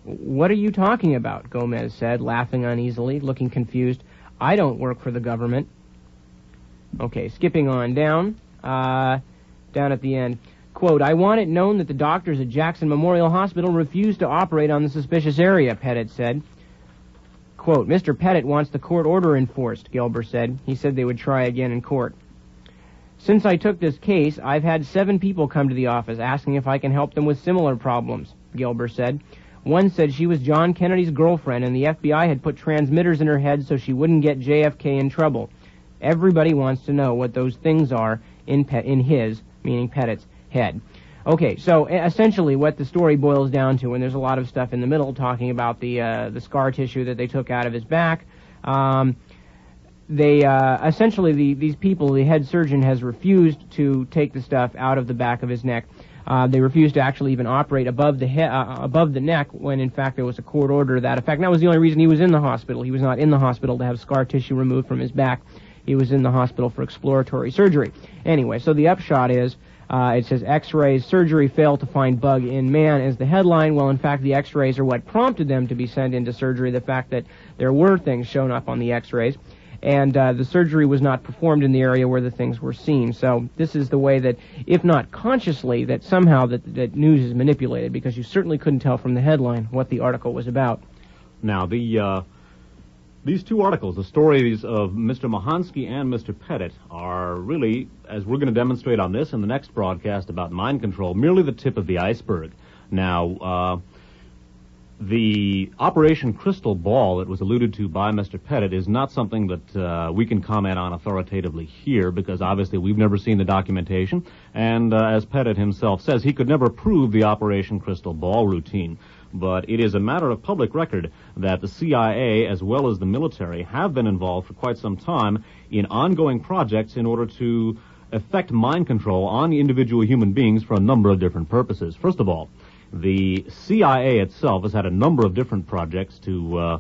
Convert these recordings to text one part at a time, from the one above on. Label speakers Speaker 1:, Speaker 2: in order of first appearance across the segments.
Speaker 1: "What are you talking about?" Gomez said, laughing uneasily, looking confused. "I don't work for the government." Okay, skipping on down at the end. Quote, "I want it known that the doctors at Jackson Memorial Hospital refused to operate on the suspicious area," Pettit said. Quote, "Mr. Pettit wants the court order enforced," Gilber said. He said they would try again in court. "Since I took this case, I've had 7 people come to the office asking if I can help them with similar problems," Gilber said. "One said she was John Kennedy's girlfriend and the FBI had put transmitters in her head so she wouldn't get JFK in trouble. Everybody wants to know what those things are in his," meaning Pettit's, "head." Okay, so essentially what the story boils down to, and there's a lot of stuff in the middle talking about the scar tissue that they took out of his back. Essentially these people, the head surgeon has refused to take the stuff out of the back of his neck. They refused to actually even operate above the neck when in fact there was a court order to that effect. And that was the only reason he was in the hospital. He was not in the hospital to have scar tissue removed from his back. He was in the hospital for exploratory surgery. Anyway, so the upshot is, it says X-rays, surgery failed to find bug in man as the headline. Well, in fact, the X-rays are what prompted them to be sent into surgery, the fact that there were things shown up on the X-rays. And the surgery was not performed in the area where the things were seen. So this is the way that, if not consciously, that somehow that news is manipulated, because you certainly couldn't tell from the headline what the article was about.
Speaker 2: Now, these two articles, the stories of Mr. Mohansky and Mr. Pettit, are really, as we're going to demonstrate on this and the next broadcast about mind control, merely the tip of the iceberg. Now, the Operation Crystal Ball that was alluded to by Mr. Pettit is not something that we can comment on authoritatively here, because obviously we've never seen the documentation, and as Pettit himself says, he could never prove the Operation Crystal Ball routine. But it is a matter of public record that the CIA, as well as the military, have been involved for quite some time in ongoing projects in order to effect mind control on individual human beings for a number of different purposes. First of all, the CIA itself has had a number of different projects to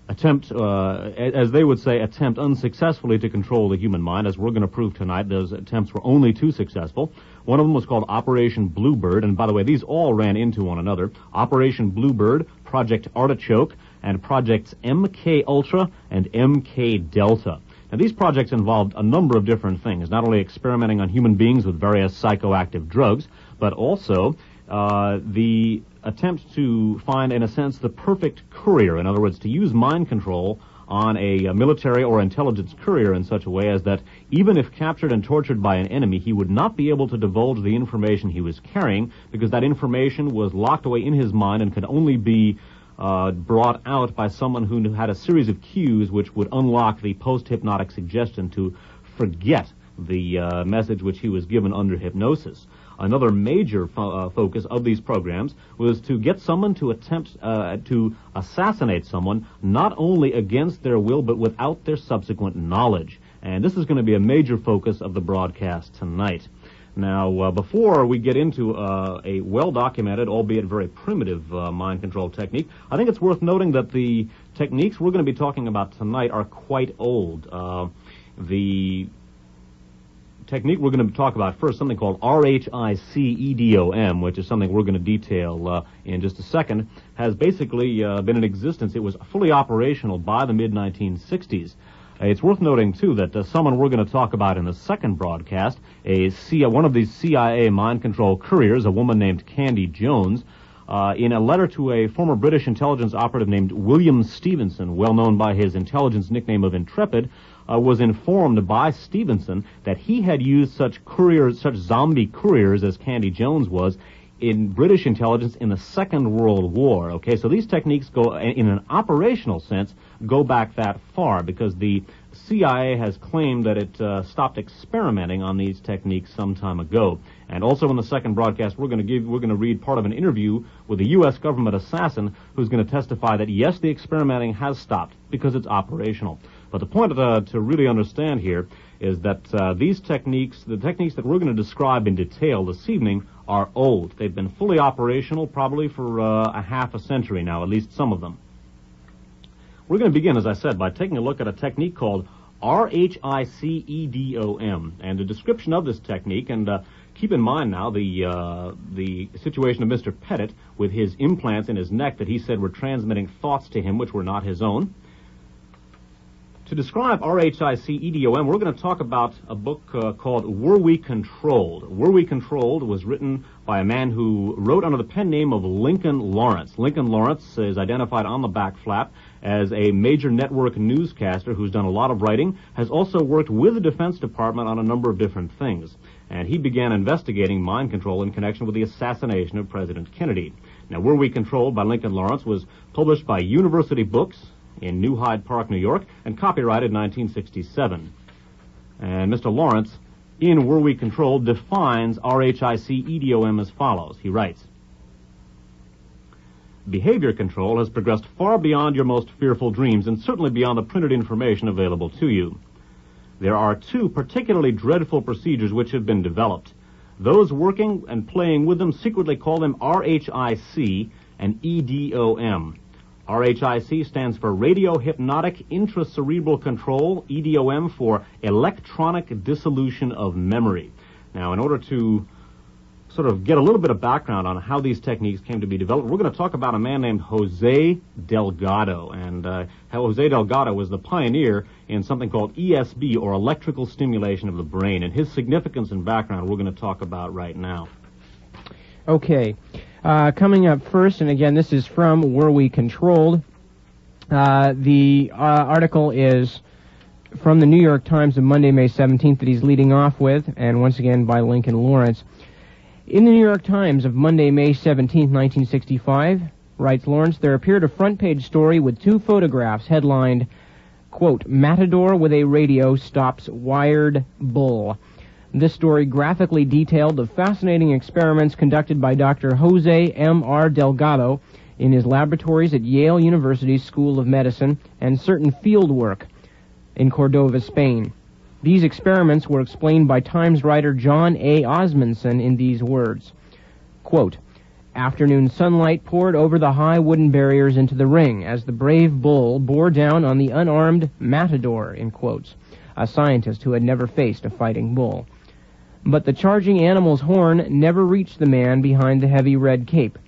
Speaker 2: attempt, as they would say, attempt unsuccessfully to control the human mind. As we're going to prove tonight, those attempts were only too successful. One of them was called Operation Bluebird, and by the way, these all ran into one another. Operation Bluebird, Project Artichoke, and Projects MK Ultra and MK Delta. Now, these projects involved a number of different things, not only experimenting on human beings with various psychoactive drugs, but also the attempt to find, in a sense, the perfect courier. In other words, to use mind control on a military or intelligence courier in such a way as that even if captured and tortured by an enemy, he would not be able to divulge the information he was carrying, because that information was locked away in his mind and could only be brought out by someone who had a series of cues which would unlock the post-hypnotic suggestion to forget the message which he was given under hypnosis. Another major focus of these programs was to get someone to attempt to assassinate someone, not only against their will, but without their subsequent knowledge. And this is going to be a major focus of the broadcast tonight. Now, before we get into a well-documented, albeit very primitive, mind control technique, I think it's worth noting that the techniques we're going to be talking about tonight are quite old. The technique we're going to talk about first, something called RHICEDOM, which is something we're going to detail in just a second, has basically been in existence. It was fully operational by the mid-1960s. It's worth noting, too, that someone we're going to talk about in the second broadcast, one of these CIA mind control couriers, a woman named Candy Jones, in a letter to a former British intelligence operative named William Stevenson, well known by his intelligence nickname of Intrepid, was informed by Stevenson that he had used such couriers, such zombie couriers as Candy Jones was, in British intelligence in the Second World War. Okay, so these techniques go, in an operational sense, go back that far, because the CIA has claimed that it stopped experimenting on these techniques some time ago. And also in the second broadcast, we're going to read part of an interview with a U.S. government assassin who's going to testify that yes, the experimenting has stopped because it's operational. But the point to really understand here is that these techniques, the techniques that we're going to describe in detail this evening, are old. They've been fully operational probably for a half a century now, at least some of them. We're going to begin, as I said, by taking a look at a technique called RHICEDOM, and a description of this technique, and Keep in mind now the situation of Mr. Pettit with his implants in his neck that he said were transmitting thoughts to him which were not his own. To describe RHIC-EDOM, we're going to talk about a book called Were We Controlled? Were We Controlled was written by a man who wrote under the pen name of Lincoln Lawrence. Lincoln Lawrence is identified on the back flap as a major network newscaster who's done a lot of writing, has also worked with the Defense Department on a number of different things. And he began investigating mind control in connection with the assassination of President Kennedy. Now, Were We Controlled by Lincoln Lawrence was published by University Books in New Hyde Park, New York, and copyrighted 1967. And Mr. Lawrence, in Were We Controlled, defines RHIC-EDOM as follows. He writes, behavior control has progressed far beyond your most fearful dreams and certainly beyond the printed information available to you. There are two particularly dreadful procedures which have been developed. Those working and playing with them secretly call them RHIC and EDOM. RHIC stands for Radio Hypnotic Intracerebral Control, EDOM for Electronic Dissolution of Memory. Now, in order to sort of get a little bit of background on how these techniques came to be developed, we're going to talk about a man named Jose Delgado. And Jose Delgado was the pioneer in something called ESB, or electrical stimulation of the brain. And his significance and background we're going to talk about right now.
Speaker 1: Okay. Coming up first, and again, this is from Were We Controlled? The article is from the New York Times of Monday, May 17th that he's leading off with, and once again by Lincoln Lawrence. In the New York Times of Monday, May 17th, 1965, writes Lawrence, there appeared a front-page story with two photographs headlined, quote, Matador with a radio stops wired bull. This story graphically detailed the fascinating experiments conducted by Dr. Jose M.R. Delgado in his laboratories at Yale University's School of Medicine and certain field work in Cordova, Spain. These experiments were explained by Times writer John A. Osmondson in these words, quote, afternoon sunlight poured over the high wooden barriers into the ring as the brave bull bore down on the unarmed matador, in quotes, a scientist who had never faced a fighting bull. But the charging animal's horn never reached the man behind the heavy red cape.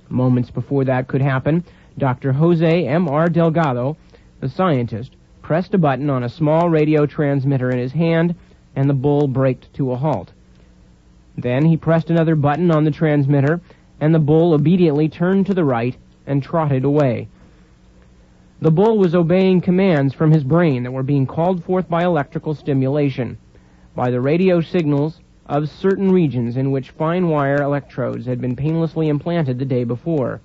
Speaker 1: Moments before that could happen, Dr. Jose M.R. Delgado, the scientist, pressed a button on a small radio transmitter in his hand, and the bull braked to a halt. Then he pressed another button on the transmitter, and the bull obediently turned to the right and trotted away. The bull was obeying commands from his brain that were being called forth by electrical stimulation, by the radio signals of certain regions in which fine wire electrodes had been painlessly implanted the day before.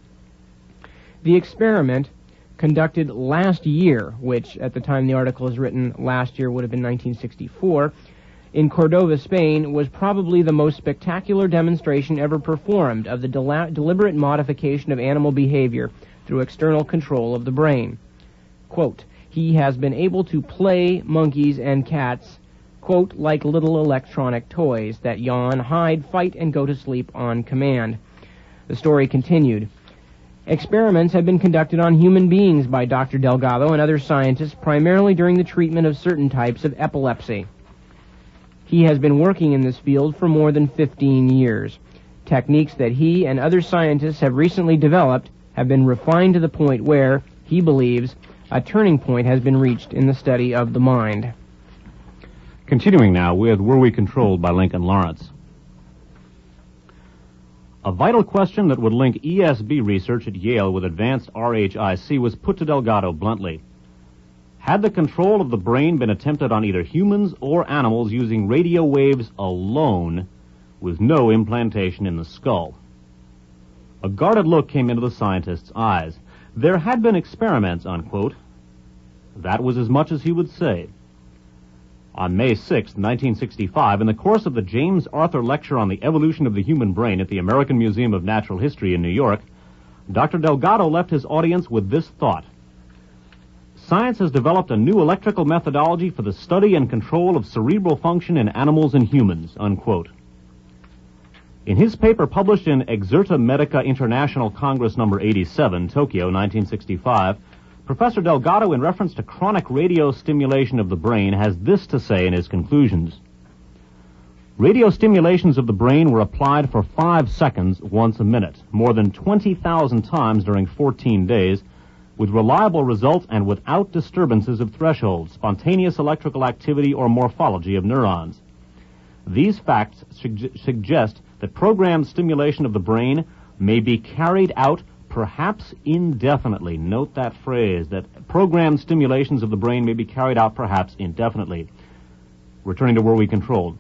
Speaker 1: The experiment, conducted last year, which at the time the article is written last year would have been 1964, in Cordova, Spain, was probably the most spectacular demonstration ever performed of the deliberate modification of animal behavior through external control of the brain. Quote, he has been able to play monkeys and cats, quote, like little electronic toys that yawn, hide, fight, and go to sleep on command. The story continued. Experiments have been conducted on human beings by Dr. Delgado and other scientists, primarily during the treatment of certain types of epilepsy. He has been working in this field for more than 15 years. Techniques that he and other scientists have recently developed have been refined to the point where, he believes, a turning point has been reached in the study of the mind.
Speaker 2: Continuing now with Were We Controlled by Lincoln Lawrence. A vital question that would link ESB research at Yale with advanced RHIC was put to Delgado bluntly. Had the control of the brain been attempted on either humans or animals using radio waves alone, with no implantation in the skull? A guarded look came into the scientist's eyes. There had been experiments, unquote. That was as much as he would say. On May 6, 1965, in the course of the James Arthur Lecture on the Evolution of the Human Brain at the American Museum of Natural History in New York, Dr. Delgado left his audience with this thought. Science has developed a new electrical methodology for the study and control of cerebral function in animals and humans, unquote. In his paper published in Exerta Medica International Congress No. 87, Tokyo, 1965, Professor Delgado, in reference to chronic radio stimulation of the brain, has this to say in his conclusions. Radio stimulations of the brain were applied for 5 seconds once a minute, more than 20,000 times during 14 days, with reliable results and without disturbances of thresholds, spontaneous electrical activity, or morphology of neurons. These facts suggest that programmed stimulation of the brain may be carried out perhaps indefinitely. Note that phrase, that programmed stimulations of the brain may be carried out perhaps indefinitely. Returning to where we controlled.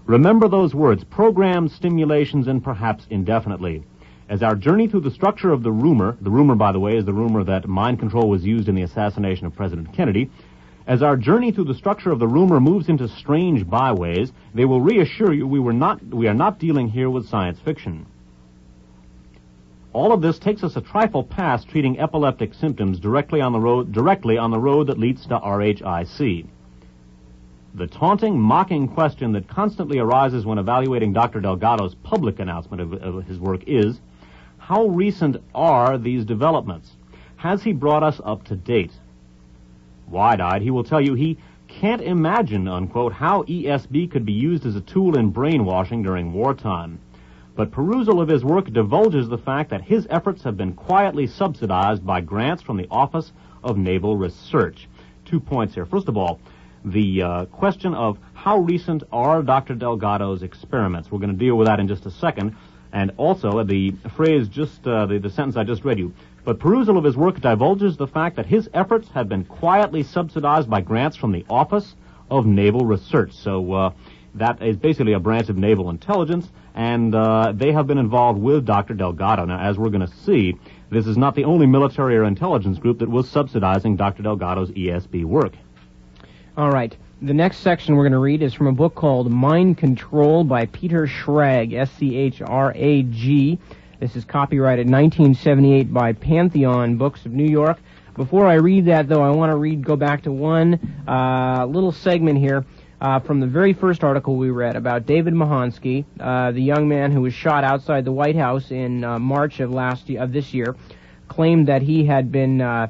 Speaker 2: Remember those words, programmed stimulations and perhaps indefinitely. As our journey through the structure of the rumor, by the way, is the rumor that mind control was used in the assassination of President Kennedy, as our journey through the structure of the rumor moves into strange byways, they will reassure you we are not dealing here with science fiction. All of this takes us a trifle past treating epileptic symptoms directly on the road that leads to RHIC. The taunting, mocking question that constantly arises when evaluating Dr. Delgado's public announcement of his work is, how recent are these developments? Has he brought us up to date? Wide-eyed, he will tell you he can't imagine, unquote, how ESB could be used as a tool in brainwashing during wartime. But perusal of his work divulges the fact that his efforts have been quietly subsidized by grants from the Office of Naval Research. 2 points here. First of all, the question of how recent are Dr. Delgado's experiments. We're going to deal with that in just a second. And also the phrase, the sentence I just read you. But perusal of his work divulges the fact that his efforts have been quietly subsidized by grants from the Office of Naval Research. So that is basically a branch of naval intelligence, and they have been involved with Dr. Delgado. Now, as we're going to see, this is not the only military or intelligence group that was subsidizing Dr. Delgado's ESB work.
Speaker 1: All right. The next section we're going to read is from a book called Mind Control by Peter Schrag, S-C-H-R-A-G. This is copyrighted 1978 by Pantheon Books of New York. Before I read that, though, I want to go back to one little segment here from the very first article we read about David Mahansky, the young man who was shot outside the White House in March of this year, claimed that he had been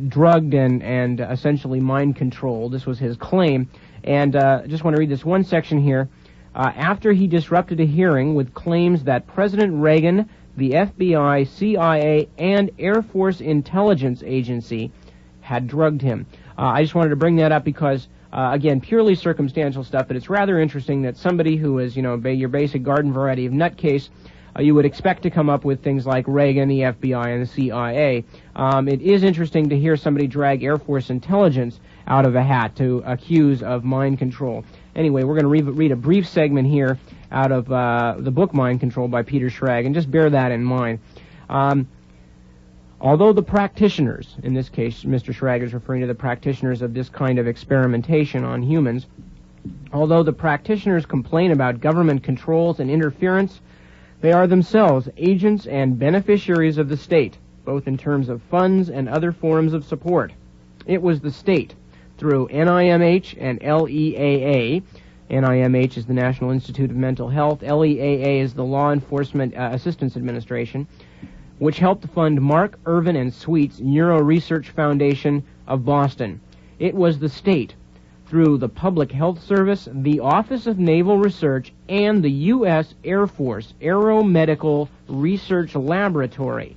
Speaker 1: drugged and essentially mind controlled. This was his claim. And I just want to read this one section here. After he disrupted a hearing with claims that President Reagan, the FBI, CIA, and Air Force Intelligence Agency had drugged him. I just wanted to bring that up because, again, purely circumstantial stuff, but it's rather interesting that somebody who is, your basic garden variety of nutcase, you would expect to come up with things like Reagan, the FBI, and the CIA. It is interesting to hear somebody drag Air Force Intelligence out of a hat to accuse of mind control. Anyway, we're going to read a brief segment here out of the book Mind Control by Peter Schrag, and just bear that in mind. Although the practitioners, in this case Mr. Schrag is referring to the practitioners of this kind of experimentation on humans, although the practitioners complain about government controls and interference, they are themselves agents and beneficiaries of the state, both in terms of funds and other forms of support. It was the state, through NIMH and LEAA. NIMH is the National Institute of Mental Health. LEAA is the Law Enforcement Assistance Administration, which helped fund Mark Irvin and Sweet's Neuro Research Foundation of Boston. It was the state, through the Public Health Service, the Office of Naval Research, and the U.S. Air Force Aeromedical Research Laboratory,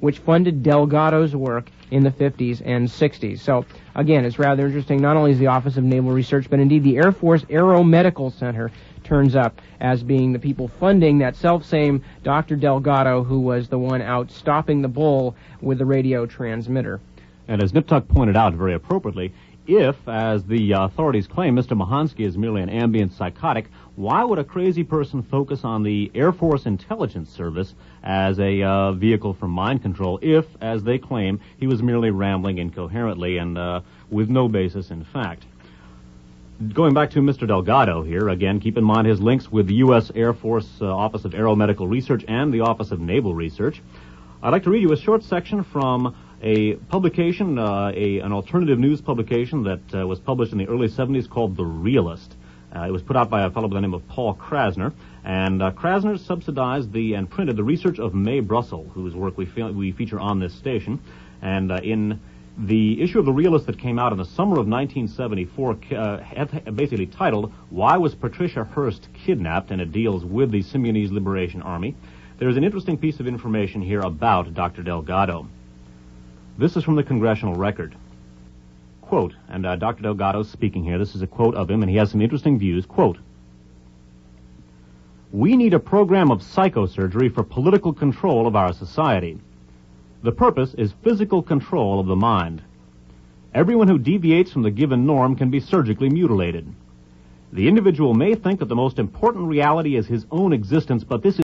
Speaker 1: which funded Delgado's work in the 50s and 60s. So, again, it's rather interesting. Not only is the Office of Naval Research, but indeed the Air Force Aeromedical Center turns up as being the people funding that self-same Dr. Delgado, who was the one out stopping the bull with the radio transmitter.
Speaker 2: And as Niptuck pointed out very appropriately, if, as the authorities claim, Mr. Mahansky is merely an ambient psychotic, why would a crazy person focus on the Air Force Intelligence Service as a vehicle for mind control if, as they claim, he was merely rambling incoherently and with no basis in fact? Going back to Mr. Delgado here, again, keep in mind his links with the U.S. Air Force Office of Aeromedical Research and the Office of Naval Research. I'd like to read you a short section from a publication, an alternative news publication that was published in the early 70s called The Realist. It was put out by a fellow by the name of Paul Krasner, and Krasner subsidized and printed the research of May Brussel, whose work we feature on this station. And in The issue of The Realist that came out in the summer of 1974, basically titled, Why Was Patricia Hearst Kidnapped? And it deals with the Symbionese Liberation Army. There's an interesting piece of information here about Dr. Delgado. This is from the Congressional Record. Quote, and Dr. Delgado's speaking here. This is a quote of him, and he has some interesting views. Quote, "We need a program of psychosurgery for political control of our society. The purpose is physical control of the mind. Everyone who deviates from the given norm can be surgically mutilated. The individual may think that the most important reality is his own existence, but this is